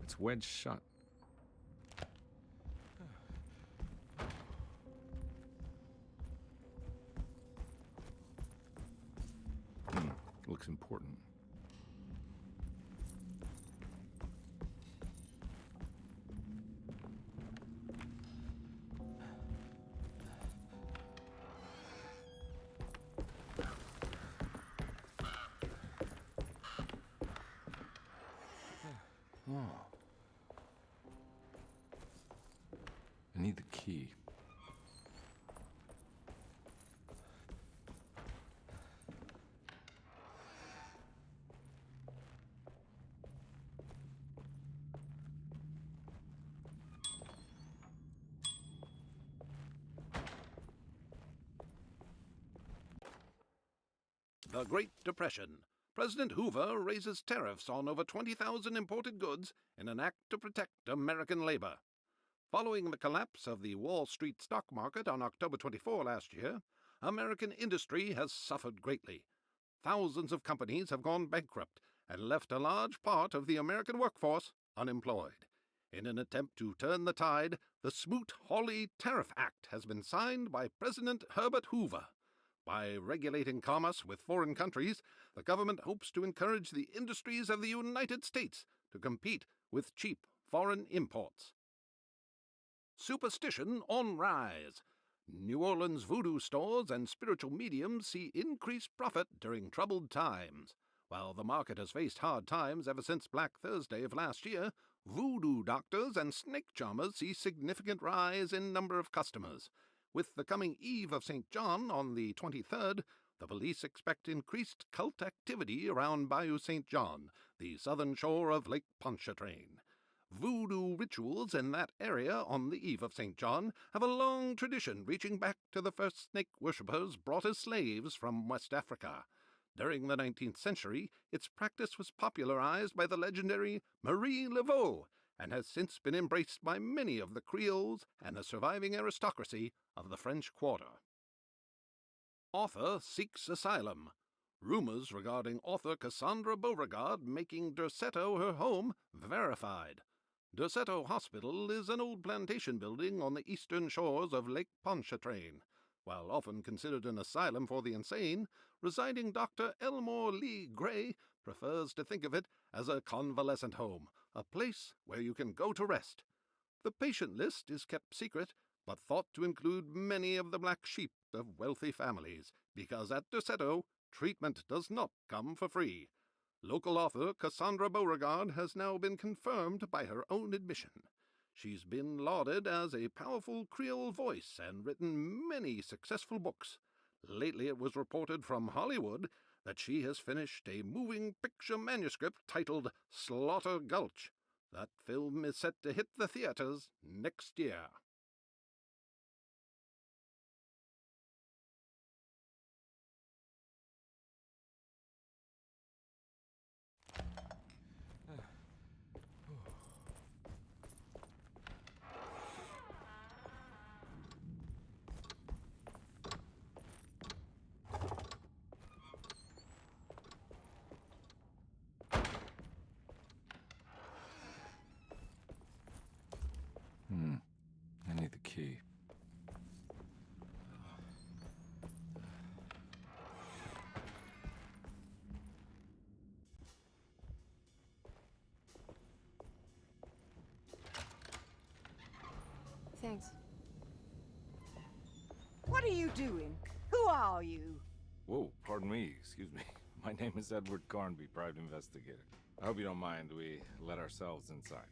It's wedged shut. Looks important. Oh. I need the key. The Great Depression. President Hoover raises tariffs on over 20,000 imported goods in an act to protect American labor. Following the collapse of the Wall Street stock market on October 24 last year, American industry has suffered greatly. Thousands of companies have gone bankrupt and left a large part of the American workforce unemployed. In an attempt to turn the tide, the Smoot-Hawley Tariff Act has been signed by President Herbert Hoover. By regulating commerce with foreign countries, the government hopes to encourage the industries of the United States to compete with cheap foreign imports. Superstition on rise. New Orleans voodoo stores and spiritual mediums see increased profit during troubled times. While the market has faced hard times ever since Black Thursday of last year, voodoo doctors and snake charmers see significant rise in number of customers. With the coming eve of St. John on the 23rd, the police expect increased cult activity around Bayou St. John, the southern shore of Lake Pontchartrain. Voodoo rituals in that area on the eve of St. John have a long tradition reaching back to the first snake worshippers brought as slaves from West Africa. During the 19th century, its practice was popularized by the legendary Marie Laveau, and has since been embraced by many of the Creoles and the surviving aristocracy of the French Quarter. Author seeks asylum. Rumors regarding author Cassandra Beauregard making Derceto her home verified. Derceto Hospital is an old plantation building on the eastern shores of Lake Pontchartrain. While often considered an asylum for the insane, residing Dr. Elmore Lee Gray prefers to think of it as a convalescent home, a place where you can go to rest. The patient list is kept secret, but thought to include many of the black sheep of wealthy families, because at Derceto, treatment does not come for free. Local author Cassandra Beauregard has now been confirmed by her own admission. She's been lauded as a powerful Creole voice and written many successful books. Lately it was reported from Hollywood that she has finished a moving picture manuscript titled Slaughter Gulch. That film is set to hit the theaters next year. I need the key. Thanks. What are you doing? Who are you? Whoa, pardon me, excuse me. My name is Edward Garnby, private investigator. I hope you don't mind we let ourselves inside.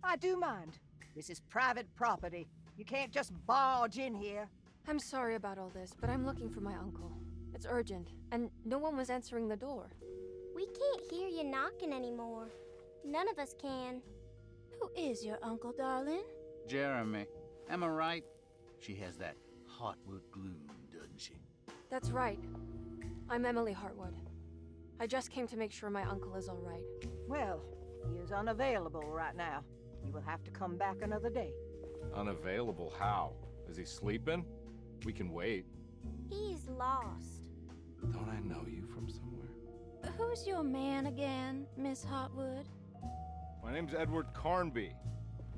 I do mind. This is private property. You can't just barge in here. I'm sorry about all this, but I'm looking for my uncle. It's urgent, and no one was answering the door. We can't hear you knocking anymore. None of us can. Who is your uncle, darling? Jeremy. Am I right? She has that heartwood gloom, doesn't she? That's right. I'm Emily Hartwood. I just came to make sure my uncle is all right. Well, he is unavailable right now. You will have to come back another day. Unavailable how? Is he sleeping? We can wait. He's lost. Don't I know you from somewhere? Who's your man again, Miss Hartwood? My name's Edward Carnby,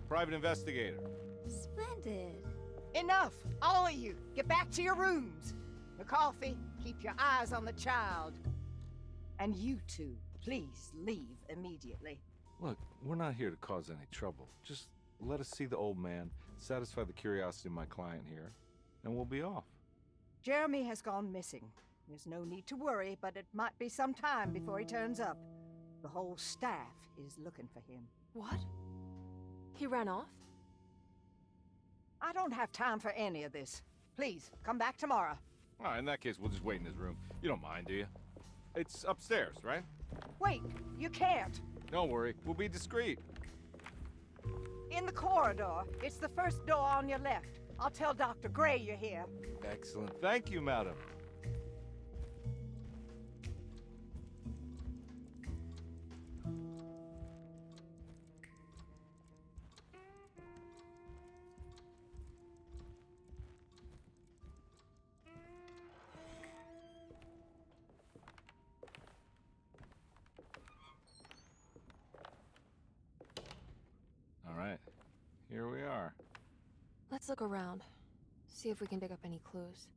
private investigator. Splendid. Enough! All of you, get back to your rooms. McCarthy, keep your eyes on the child. And you two, please leave immediately. Look, we're not here to cause any trouble. Just let us see the old man, satisfy the curiosity of my client here, and we'll be off. Jeremy has gone missing. There's no need to worry, but it might be some time before he turns up. The whole staff is looking for him. What? He ran off? I don't have time for any of this. Please, come back tomorrow. All right, in that case, we'll just wait in his room. You don't mind, do you? It's upstairs, right? Wait, you can't. Don't worry, we'll be discreet. In the corridor. It's the first door on your left. I'll tell Dr. Gray you're here. Excellent. Thank you, madam. All right, here we are. Let's look around. See if we can dig up any clues.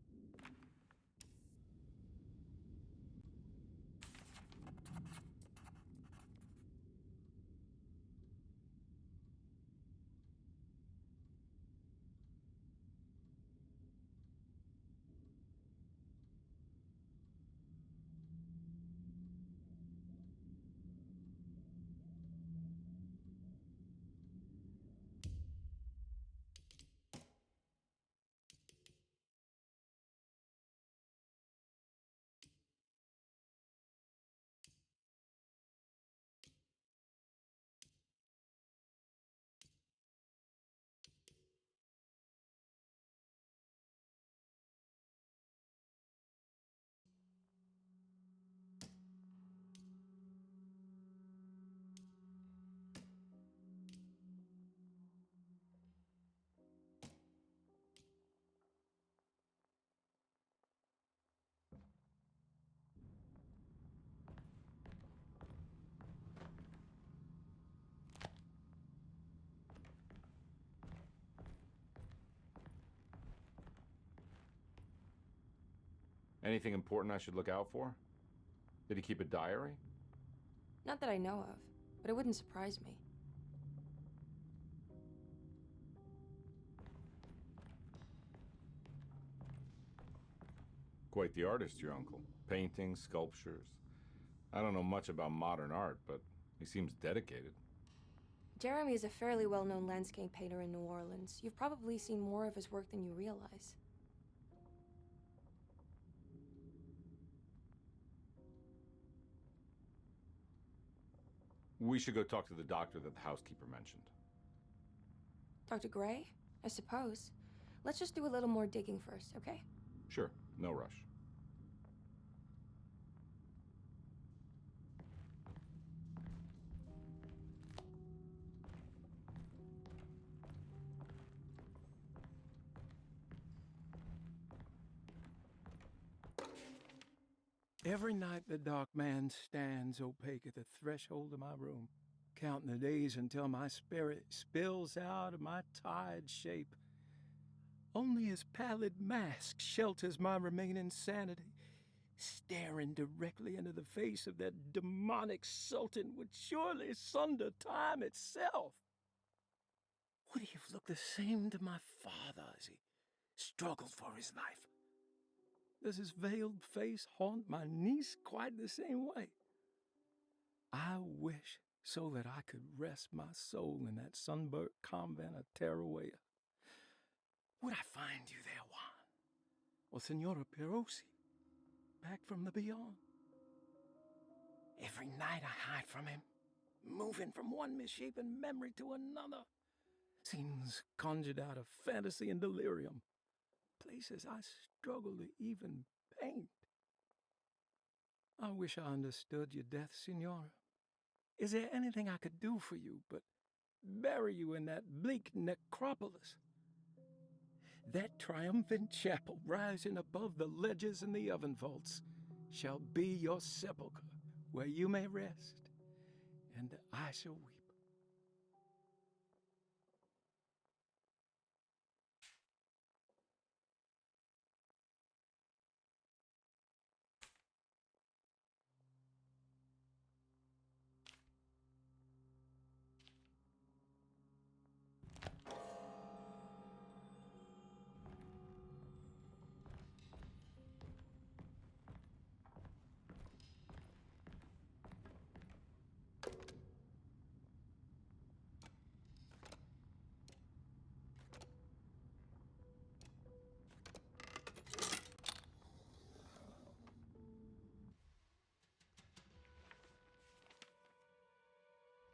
Anything important I should look out for? Did he keep a diary? Not that I know of, but it wouldn't surprise me. Quite the artist, your uncle. Paintings, sculptures. I don't know much about modern art, but he seems dedicated. Jeremy is a fairly well-known landscape painter in New Orleans. You've probably seen more of his work than you realize. We should go talk to the doctor that the housekeeper mentioned. Dr. Gray? I suppose. Let's just do a little more digging first, okay? Sure, no rush. Every night the dark man stands opaque at the threshold of my room, counting the days until my spirit spills out of my tired shape. Only his pallid mask shelters my remaining sanity. Staring directly into the face of that demonic sultan would surely sunder time itself. Would he have looked the same to my father as he struggled for his life? Does his veiled face haunt my niece quite the same way? I wish so that I could rest my soul in that sunburnt convent of Teruel. Would I find you there, Juan? Or Senora Perosi, back from the beyond? Every night I hide from him, moving from one misshapen memory to another. Scenes conjured out of fantasy and delirium. Places I struggle to even paint. I wish I understood your death, Signora. Is there anything I could do for you but bury you in that bleak necropolis? That triumphant chapel rising above the ledges and the oven vaults shall be your sepulchre, where you may rest, and I shall weep.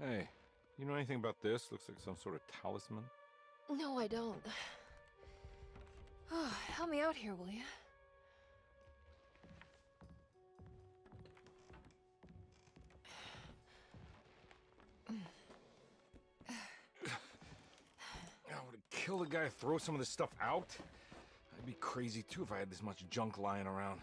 Hey, you know anything about this? Looks like some sort of talisman. No, I don't. Oh, help me out here, will you? I would kill the guy, throw some of this stuff out. I'd be crazy too if I had this much junk lying around.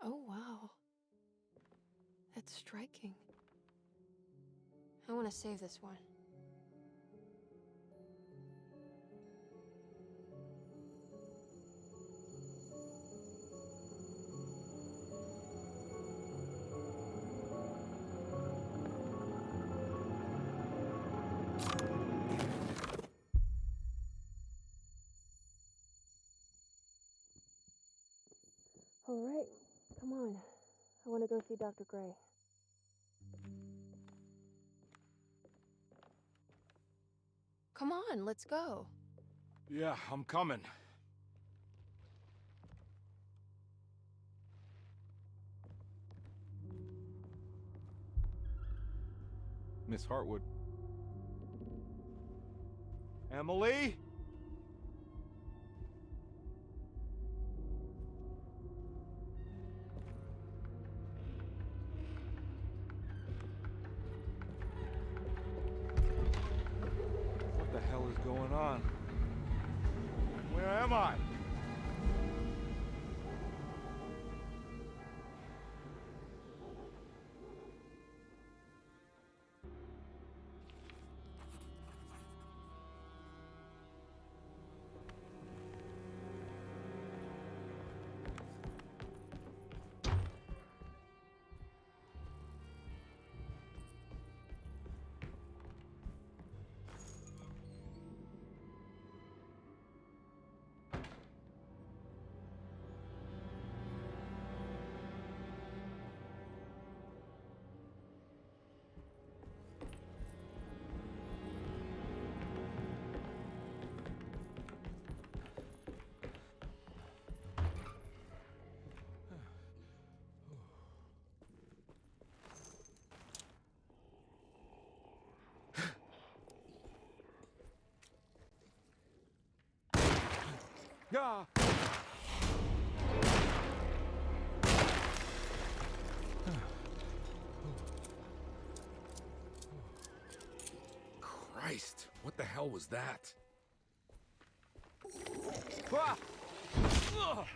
Oh, wow. That's striking. I want to save this one. All right, come on. I want to go see Dr. Gray. Come on, let's go. Yeah, I'm coming. Miss Hartwood. Emily? What the hell is going on? Where am I? Ah! Christ, what the hell was that? Ah! Ugh!